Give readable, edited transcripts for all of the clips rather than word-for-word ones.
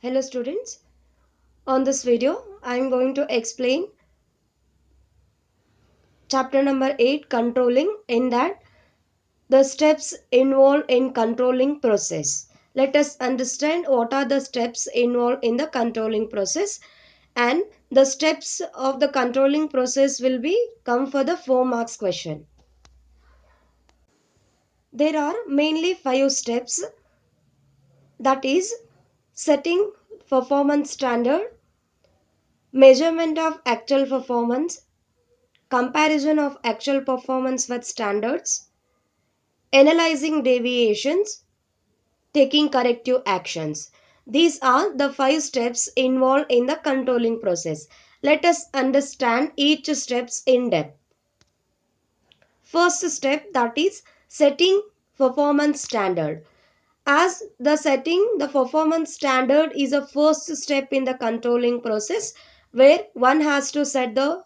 Hello students, on this video I am going to explain chapter number 8 controlling, in that the steps involved in controlling process. Let us understand what are the steps involved in the controlling process, and the steps of the controlling process will be come for the 4 marks question. There are mainly 5 steps, that is setting performance standard, measurement of actual performance, comparison of actual performance with standards, analyzing deviations, taking corrective actions. These are the 5 steps involved in the controlling process. Let us understand each steps in depth. First step, that is setting performance standard. As the setting the performance standard is a first step in the controlling process, where one has to set the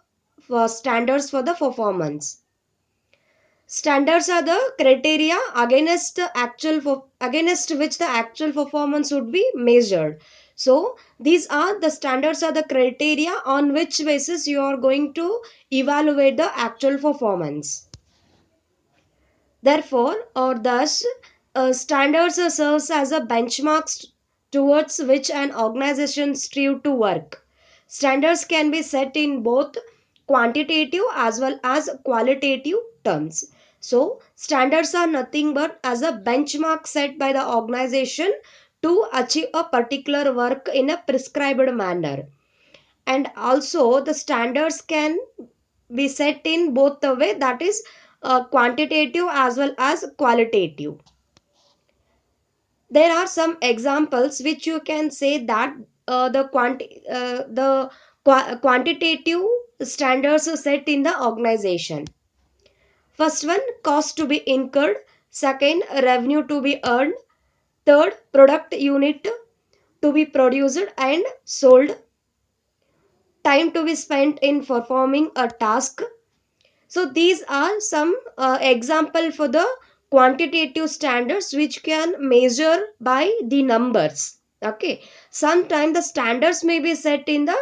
standards for the performance. Standards are the criteria against which the actual performance would be measured. So these are the standards are the criteria on which basis you are going to evaluate the actual performance. Therefore, or thus, standards serves as a benchmark towards which an organization strive to work. Standards can be set in both quantitative as well as qualitative terms. So, standards are nothing but as a benchmark set by the organization to achieve a particular work in a prescribed manner. And also, the standards can be set in both the way, that is quantitative as well as qualitative. There are some examples which you can say that quantitative standards are set in the organization. First one, cost to be incurred. Second, revenue to be earned. Third, product unit to be produced and sold. Time to be spent in performing a task. So these are some example for the quantitative standards which can measure by the numbers. Okay. Sometimes the standards may be set in the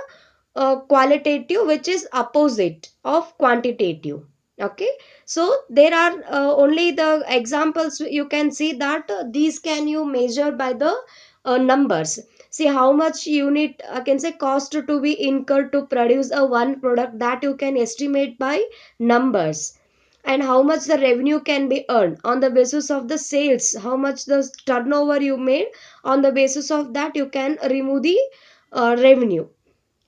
qualitative, which is opposite of quantitative. Okay. So there are only the examples you can see that these can you measure by the numbers. See how much unit I can say cost to be incurred to produce a one product, that you can estimate by numbers. And how much the revenue can be earned on the basis of the sales, how much the turnover you made, on the basis of that you can remove the revenue.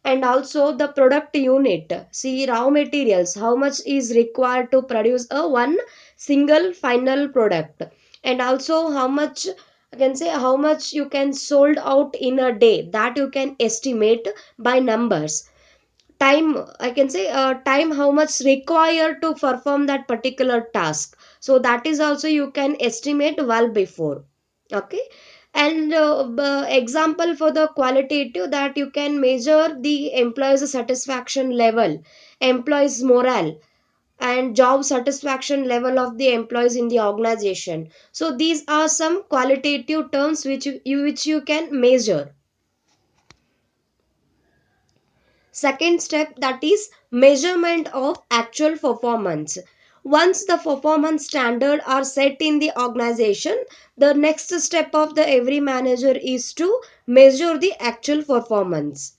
And also the product unit, see raw materials, how much is required to produce a one single final product. And also how much I can say how much you can sold out in a day, that you can estimate by numbers. Time I can say time how much required to perform that particular task, so that is also you can estimate well before. Okay. And example for the qualitative, that you can measure the employees satisfaction level, employees morale, and job satisfaction level of the employees in the organization. So these are some qualitative terms which you can measure. Second step, that is measurement of actual performance. Once the performance standard are set in the organization, the next step of the every manager is to measure the actual performance.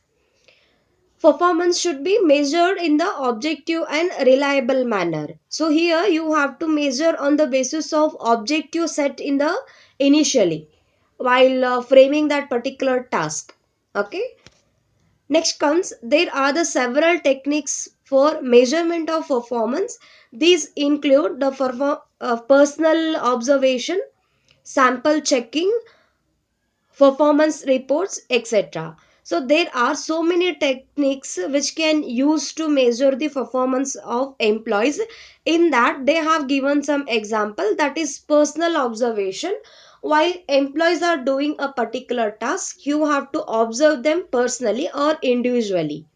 Performance should be measured in the objective and reliable manner. So here you have to measure on the basis of objective set in the initially while framing that particular task. Okay. Next comes, there are the several techniques for measurement of performance. These include the personal observation, sample checking, performance reports, etc. So there are so many techniques which can use to measure the performance of employees. In that they have given some example, that is personal observation. While employees are doing a particular task, you have to observe them personally or individually.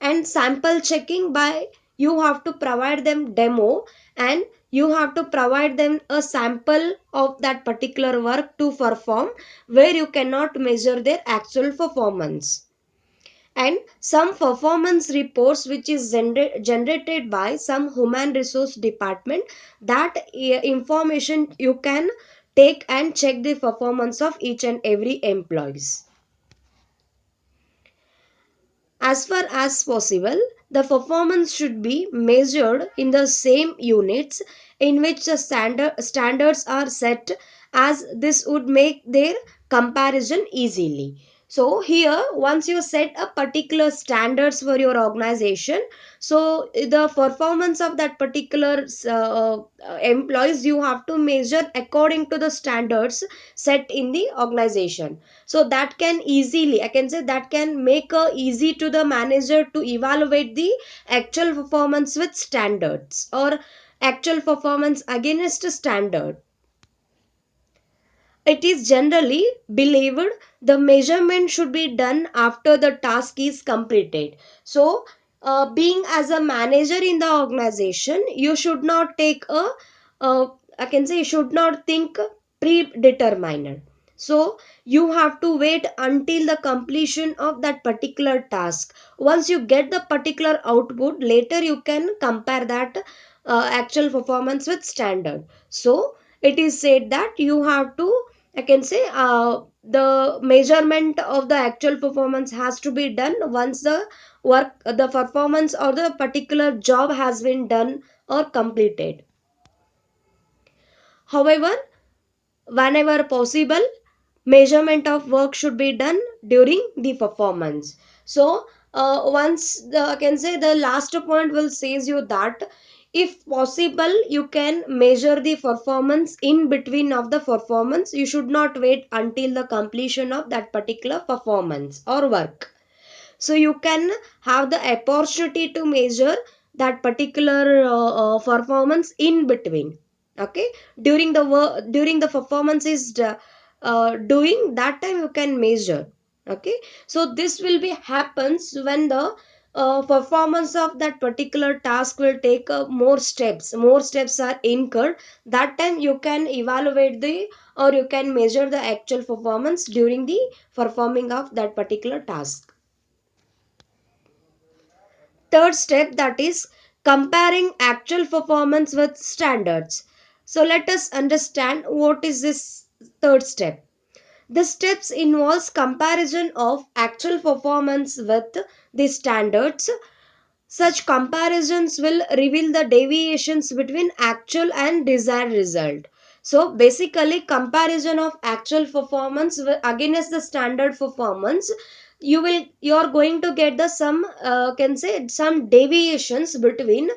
And sample checking, by you have to provide them demo and you have to provide them a sample of that particular work to perform, where you cannot measure their actual performance. And some performance reports which is generated by some human resource department, that information you can take and check the performance of each and every employees. As far as possible, the performance should be measured in the same units in which the standards are set, as this would make their comparison easily. So here, once you set a particular standards for your organization, so the performance of that particular employees, you have to measure according to the standards set in the organization. So that can easily, I can say, that can make a easy to the manager to evaluate the actual performance with standards, or actual performance against a standard. It is generally believed the measurement should be done after the task is completed. So being as a manager in the organization, you should not take a, I can say, you should not think predetermined. So you have to wait until the completion of that particular task. Once you get the particular output, later you can compare that actual performance with standard. So it is said that you have to, I can say, the measurement of the actual performance has to be done once the performance or the particular job has been done or completed. However, whenever possible, measurement of work should be done during the performance. So once the, I can say, the last point will says you that if possible you can measure the performance in between of the performance. You should not wait until the completion of that particular performance or work. So you can have the opportunity to measure that particular performance in between. Okay, during the work, during the performance is doing, that time you can measure. Okay, so this will be happens when the performance of that particular task will take more steps are incurred. That time you can evaluate the, or you can measure the actual performance during the performing of that particular task. Third step, that is comparing actual performance with standards. So let us understand what is this third step. The steps involves comparison of actual performance with the standards. Such comparisons will reveal the deviations between actual and desired result. So basically, comparison of actual performance against the standard performance, you are going to get the some, can say, some deviations between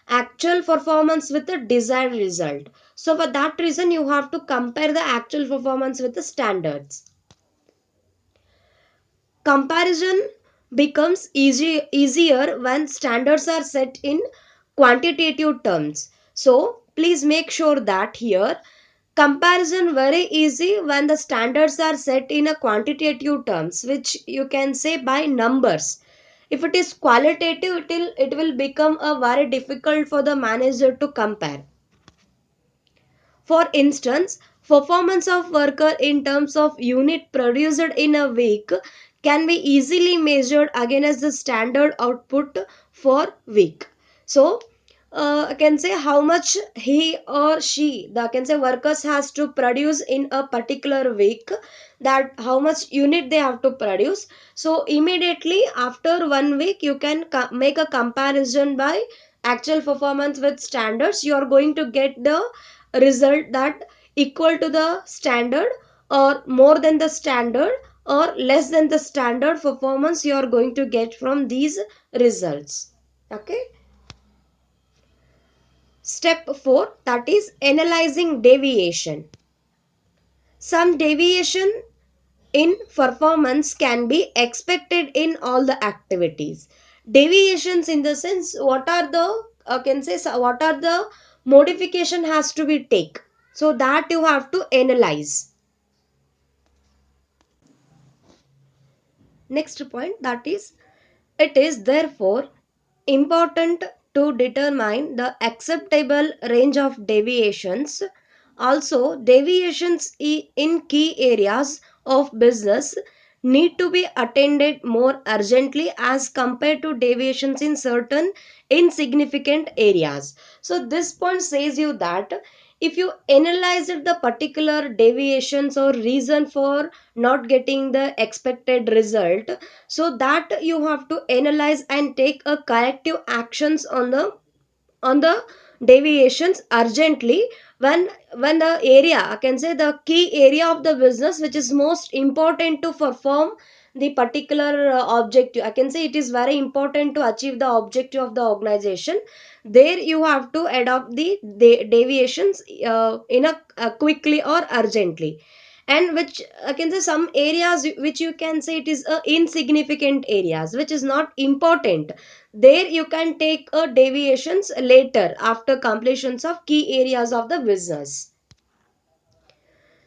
actual performance with the desired result. So for that reason, you have to compare the actual performance with the standards. Comparison becomes easier when standards are set in quantitative terms. So please make sure that here comparison very easy when the standards are set in a quantitative terms, which you can say by numbers. If it is qualitative, it will become a very difficult for the manager to compare. For instance, performance of worker in terms of unit produced in a week can be easily measured against the standard output for week. So I can say how much he or she, the I can say workers has to produce in a particular week, that how much unit they have to produce. So immediately after 1 week you can make a comparison by actual performance with standards. You are going to get the result that equal to the standard, or more than the standard, or less than the standard performance you are going to get from these results. Okay. Step 4, that is analyzing deviation. Some deviation in performance can be expected in all the activities. Deviations in the sense, what are the, can say, so what are the modification has to be take, so that you have to analyze. Next point, that is, it is therefore important to determine the acceptable range of deviations. Also, deviations in key areas of business need to be attended more urgently as compared to deviations in certain insignificant areas. So, this point says you that if you analyze the particular deviations or reason for not getting the expected result, so that you have to analyze and take a corrective actions on the deviations urgently when the area, I can say the key area of the business which is most important to perform the particular objective, I can say it is very important to achieve the objective of the organization. There you have to adopt the deviations in a quickly or urgently, and which I can say some areas which you can say it is insignificant areas which is not important. There you can take a deviations later after completions of key areas of the business.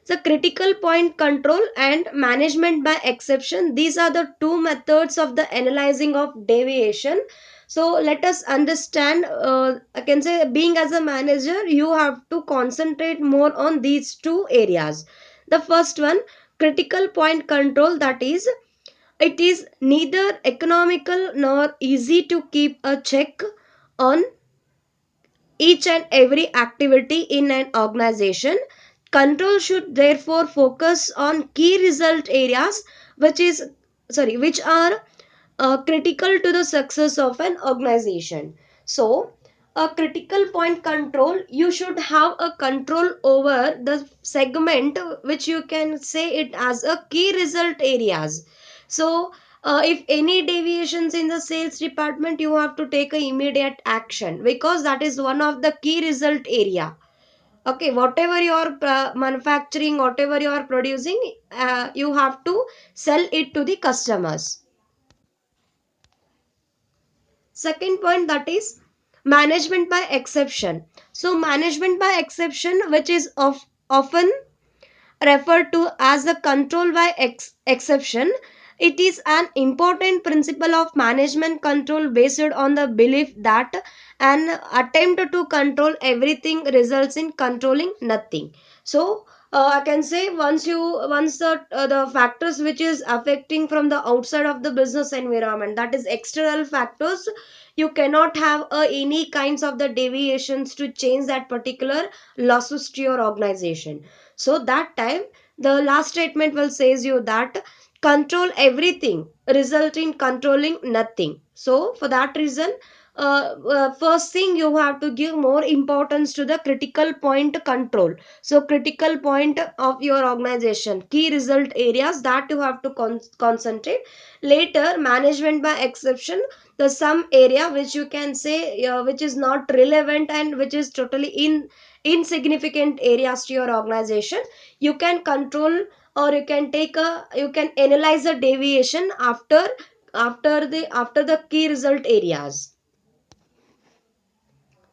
So critical point control and management by exception, these are the two methods of the analyzing of deviation. So let us understand, I can say being as a manager you have to concentrate more on these two areas. The first one, critical point control, that is it is neither economical nor easy to keep a check on each and every activity in an organization. Control should therefore focus on key result areas which is which are critical to the success of an organization. So a critical point control, you should have a control over the segment which you can say it as a key result areas. So if any deviations in the sales department, you have to take a immediate action because that is one of the key result area. Okay, whatever you are manufacturing, whatever you are producing, you have to sell it to the customers. Second point, that is management by exception. So management by exception, which is often referred to as the control by exception, it is an important principle of management control based on the belief that an attempt to control everything results in controlling nothing. So I can say once the factors which is affecting from the outside of the business environment, that is external factors, you cannot have any kinds of the deviations to change that particular losses to your organization. So that time the last statement will says you that control everything result in controlling nothing. So for that reason, first thing you have to give more importance to the critical point control. So critical point of your organization, key result areas, that you have to concentrate. Later management by exception, the some area which you can say which is not relevant and which is totally insignificant areas to your organization, you can control, or you can take a, you can analyze the deviation after the key result areas.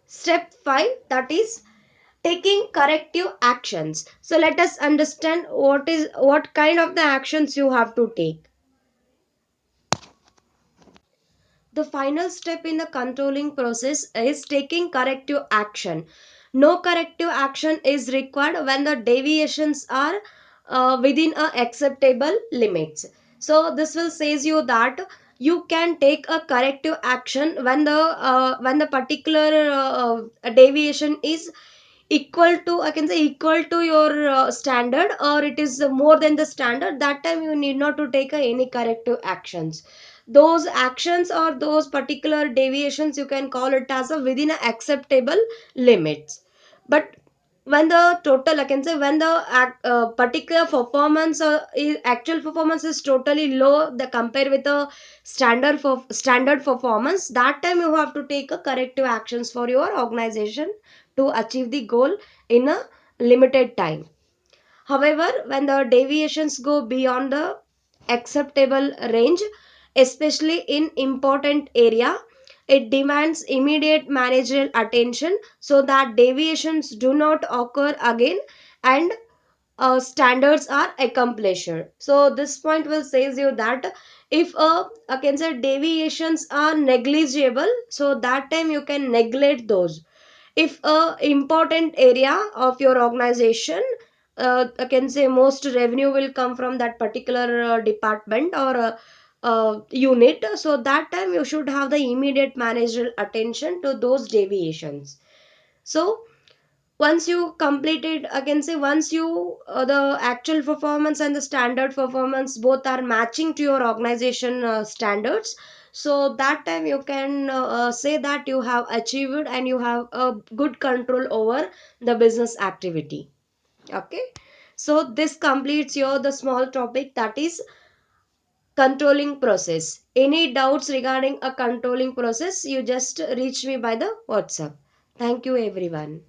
Step 5, that is taking corrective actions. So let us understand what kind of the actions you have to take. The final step in the controlling process is taking corrective action. No corrective action is required when the deviations are within a acceptable limits. So this will says you that you can take a corrective action when the particular deviation is equal to, I can say equal to your standard, or it is more than the standard. That time you need not to take any corrective actions. Those actions or those particular deviations, you can call it as a within a acceptable limits. But when the total, I can say when the particular performance actual performance is totally low the compare with the standard performance, that time you have to take a corrective actions for your organization to achieve the goal in a limited time. However, when the deviations go beyond the acceptable range, especially in important area, it demands immediate managerial attention so that deviations do not occur again, and standards are accomplished. So this point will says you that if I can say deviations are negligible, so that time you can neglect those. If a important area of your organization, I can say most revenue will come from that particular department or unit, so that time you should have the immediate managerial attention to those deviations. So once you completed, I can say once you the actual performance and the standard performance both are matching to your organization standards, so that time you can say that you have achieved and you have a good control over the business activity. Okay, so this completes your the small topic, that is controlling process. Any doubts regarding a controlling process, you just reach me by the WhatsApp. Thank you everyone.